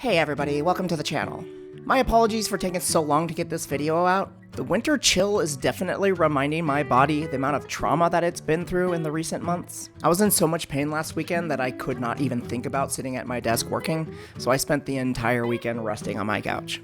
Hey everybody, welcome to the channel. My apologies for taking so long to get this video out. The winter chill is definitely reminding my body the amount of trauma that it's been through in the recent months. I was in so much pain last weekend that I could not even think about sitting at my desk working, so I spent the entire weekend resting on my couch.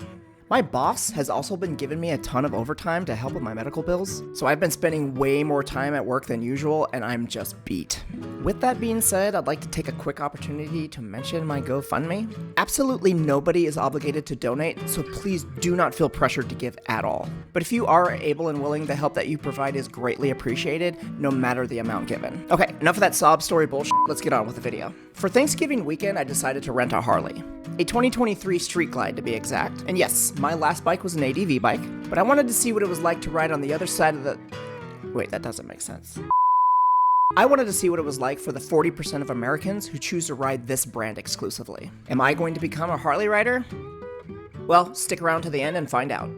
My boss has also been giving me a ton of overtime to help with my medical bills, so I've been spending way more time at work than usual, and I'm just beat. With that being said, I'd like to take a quick opportunity to mention my GoFundMe. Absolutely nobody is obligated to donate, so please do not feel pressured to give at all. But if you are able and willing, the help that you provide is greatly appreciated, no matter the amount given. Okay, enough of that sob story bullshit, let's get on with the video. For Thanksgiving weekend, I decided to rent a Harley. A 2023 Street Glide to be exact. And yes, my last bike was an ADV bike, but I wanted to see what it was like to ride on the other side of the... Wait, that doesn't make sense. I wanted to see what it was like for the 40% of Americans who choose to ride this brand exclusively. Am I going to become a Harley rider? Well, stick around to the end and find out.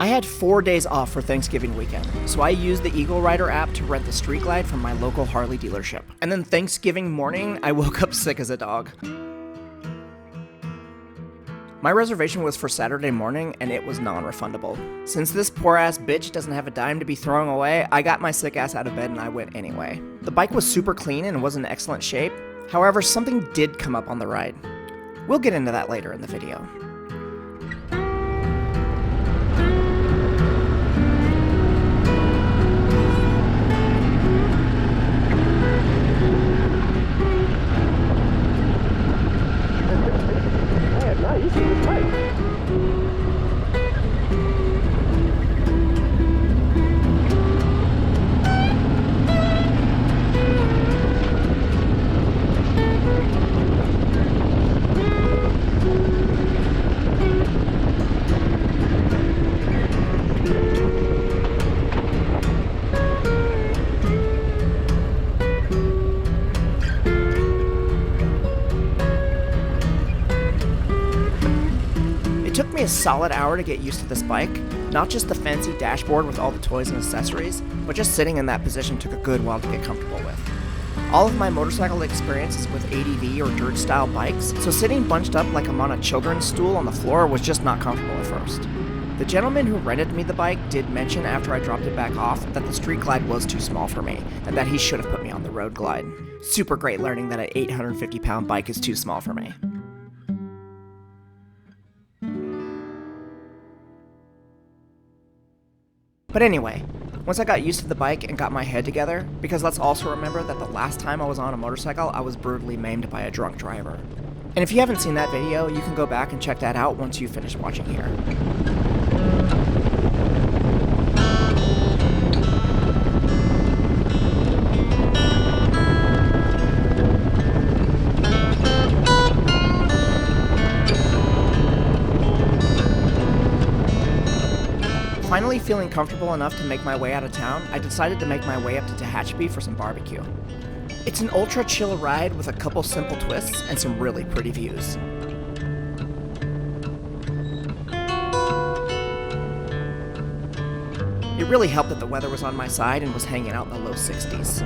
I had 4 days off for Thanksgiving weekend, so I used the Eagle Rider app to rent the Street Glide from my local Harley dealership. And then Thanksgiving morning, I woke up sick as a dog. My reservation was for Saturday morning, and it was non-refundable. Since this poor-ass bitch doesn't have a dime to be throwing away, I got my sick ass out of bed and I went anyway. The bike was super clean and was in excellent shape. However, something did come up on the ride. We'll get into that later in the video. It took me a solid hour to get used to this bike, not just the fancy dashboard with all the toys and accessories, but just sitting in that position took a good while to get comfortable with. All of my motorcycle experiences with ADV or dirt style bikes, so sitting bunched up like I'm on a children's stool on the floor was just not comfortable at first. The gentleman who rented me the bike did mention after I dropped it back off that the Street Glide was too small for me, and that he should have put me on the Road Glide. Super great learning that an 850-pound bike is too small for me. But anyway, once I got used to the bike and got my head together, because let's also remember that the last time I was on a motorcycle, I was brutally maimed by a drunk driver. And if you haven't seen that video, you can go back and check that out once you finish watching here. Finally feeling comfortable enough to make my way out of town, I decided to make my way up to Tehachapi for some barbecue. It's an ultra chill ride with a couple simple twists and some really pretty views. It really helped that the weather was on my side and was hanging out in the low 60s.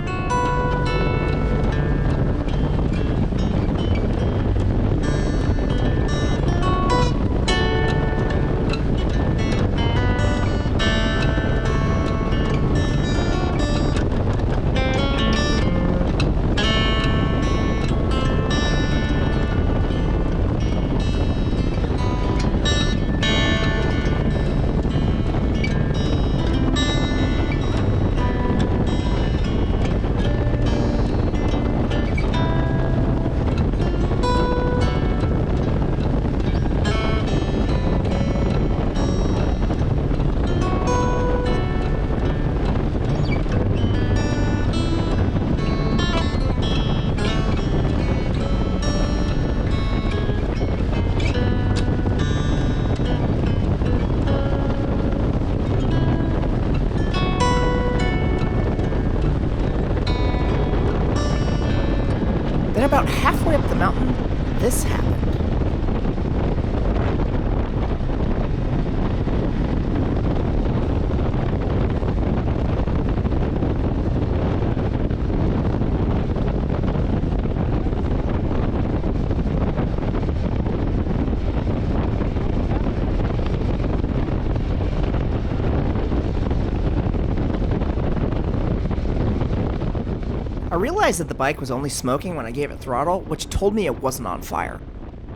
realized that the bike was only smoking when I gave it throttle, which told me it wasn't on fire.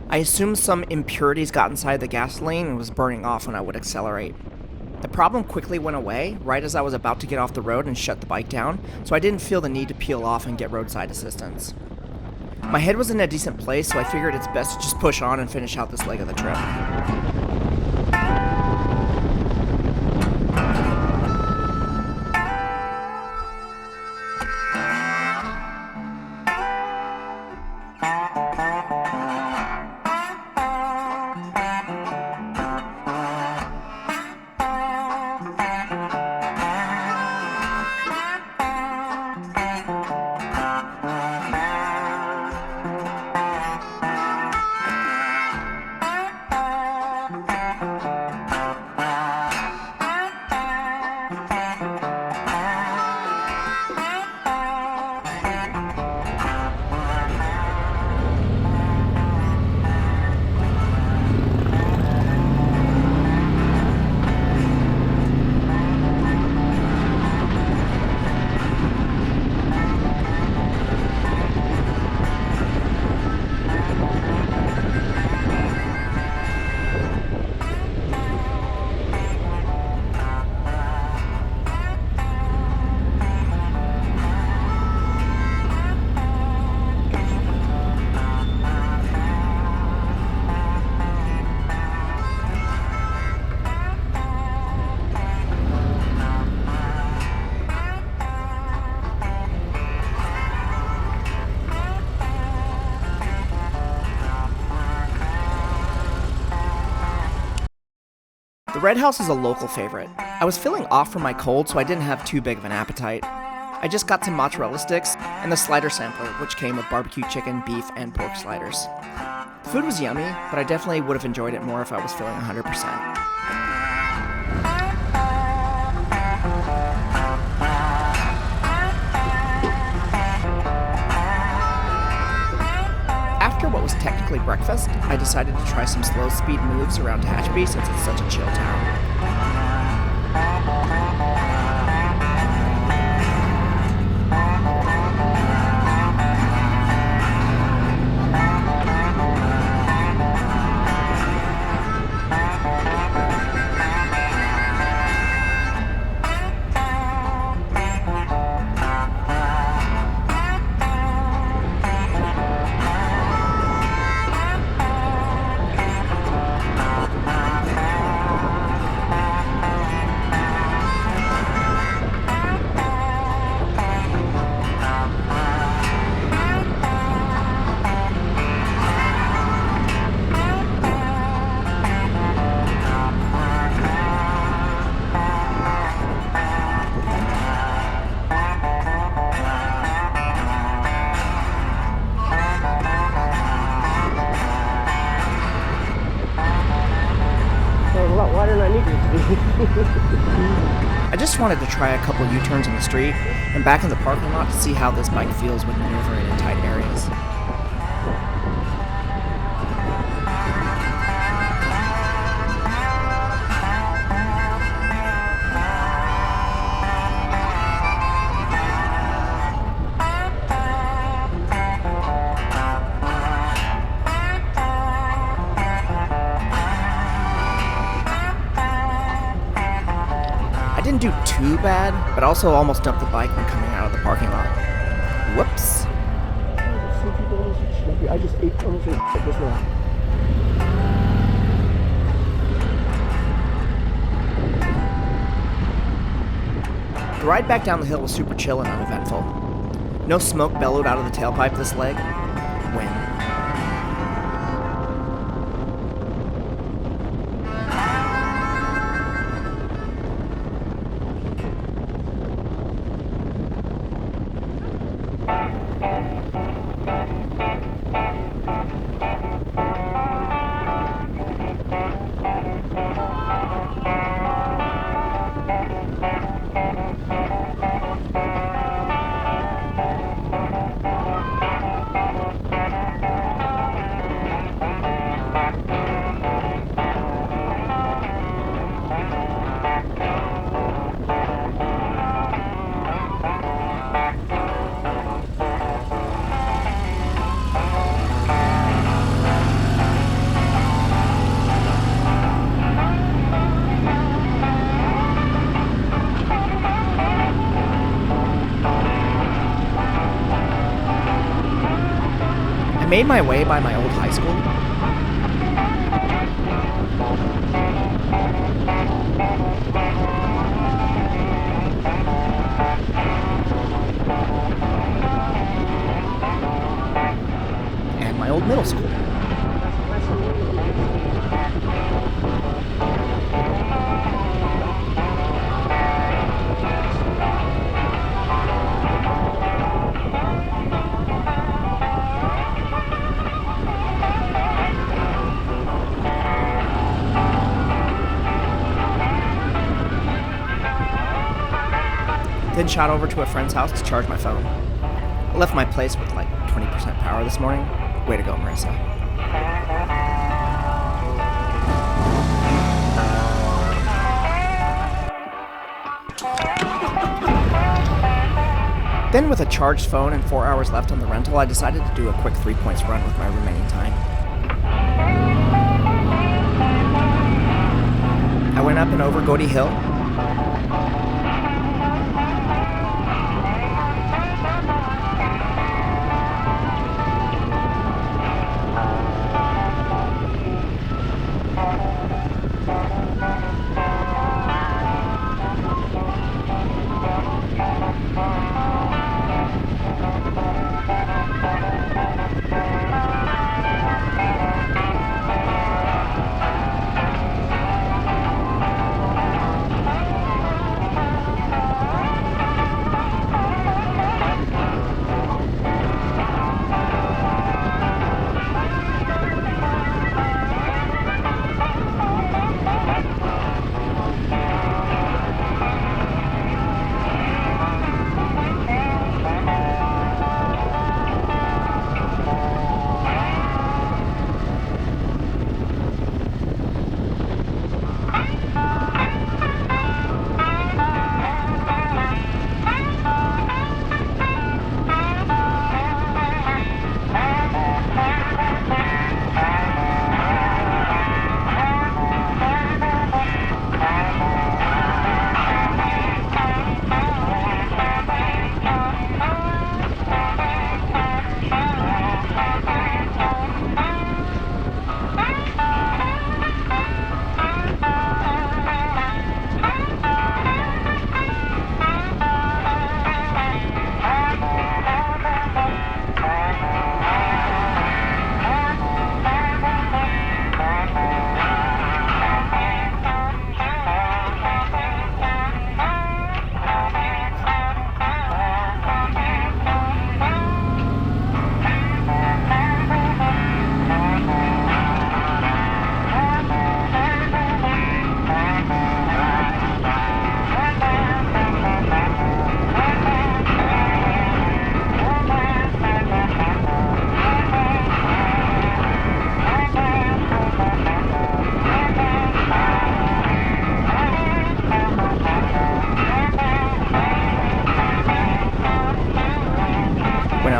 I assumed some impurities got inside the gasoline and was burning off when I would accelerate. The problem quickly went away right as I was about to get off the road and shut the bike down, so I didn't feel the need to peel off and get roadside assistance. My head was in a decent place, so I figured it's best to just push on and finish out this leg of the trip. The Red House is a local favorite. I was feeling off from my cold, so I didn't have too big of an appetite. I just got some mozzarella sticks and the slider sampler, which came with barbecue chicken, beef, and pork sliders. The food was yummy, but I definitely would have enjoyed it more if I was feeling 100%. After what was technically breakfast, I decided to try some slow speed moves around Tehachapi since it's such a chill town. I just wanted to try a couple U-turns in the street and back in the parking lot to see how this bike feels when maneuvering in tight areas. I didn't do too bad, but also almost dumped the bike when coming out of the parking lot. Whoops. I just ate almost like this now. The ride back down the hill was super chill and uneventful. No smoke bellowed out of the tailpipe this leg. Win. made my way by my old high school. And my old middle school. Then shot over to a friend's house to charge my phone. I left my place with like 20% power this morning. Way to go, Marissa. Then with a charged phone and 4 hours left on the rental, I decided to do a quick 3 points run with my remaining time. I went up and over Goaty Hill.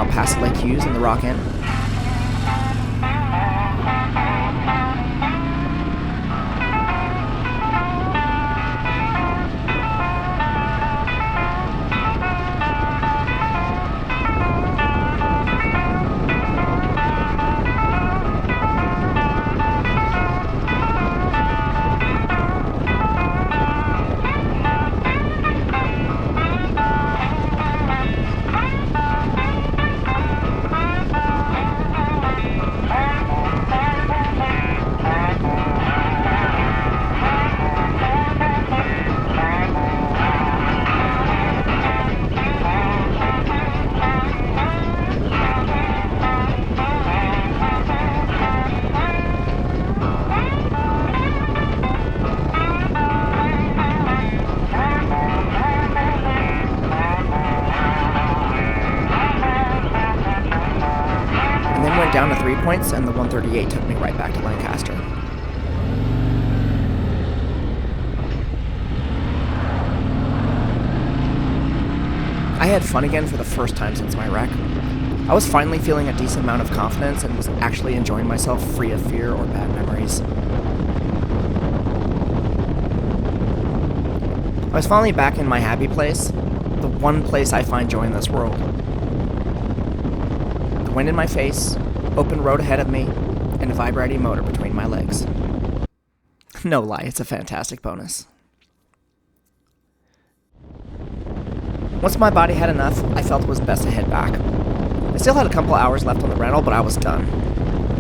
Past Lake Hughes and the Rock Inn. Down to 3 points, and the 138 took me right back to Lancaster. I had fun again for the first time since my wreck. I was finally feeling a decent amount of confidence and was actually enjoying myself free of fear or bad memories. I was finally back in my happy place, the one place I find joy in this world. The wind in my face, open road ahead of me, and a vibrating motor between my legs. No lie, it's a fantastic bonus. Once my body had enough, I felt it was best to head back. I still had a couple hours left on the rental, but I was done.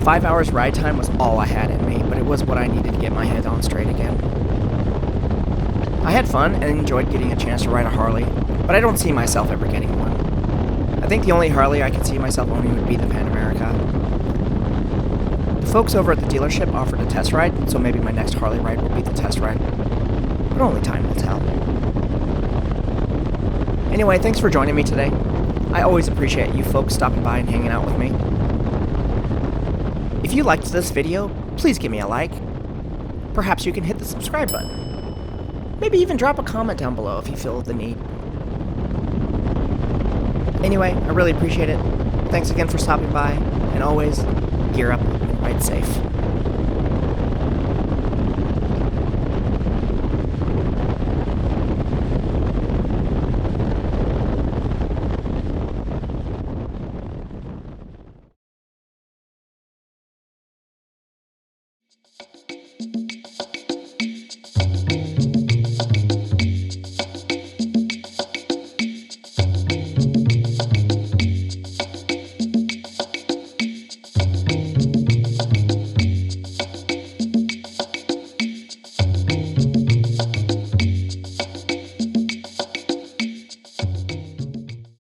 5 hours ride time was all I had in me, but it was what I needed to get my head on straight again. I had fun and enjoyed getting a chance to ride a Harley, but I don't see myself ever getting one. I think the only Harley I could see myself owning would be the Pan America. The folks over at the dealership offered a test ride, so maybe my next Harley ride will be the test ride. But only time will tell. Anyway, thanks for joining me today. I always appreciate you folks stopping by and hanging out with me. If you liked this video, please give me a like. Perhaps you can hit the subscribe button. Maybe even drop a comment down below if you feel the need. Anyway, I really appreciate it. Thanks again for stopping by, and always, gear up and ride safe.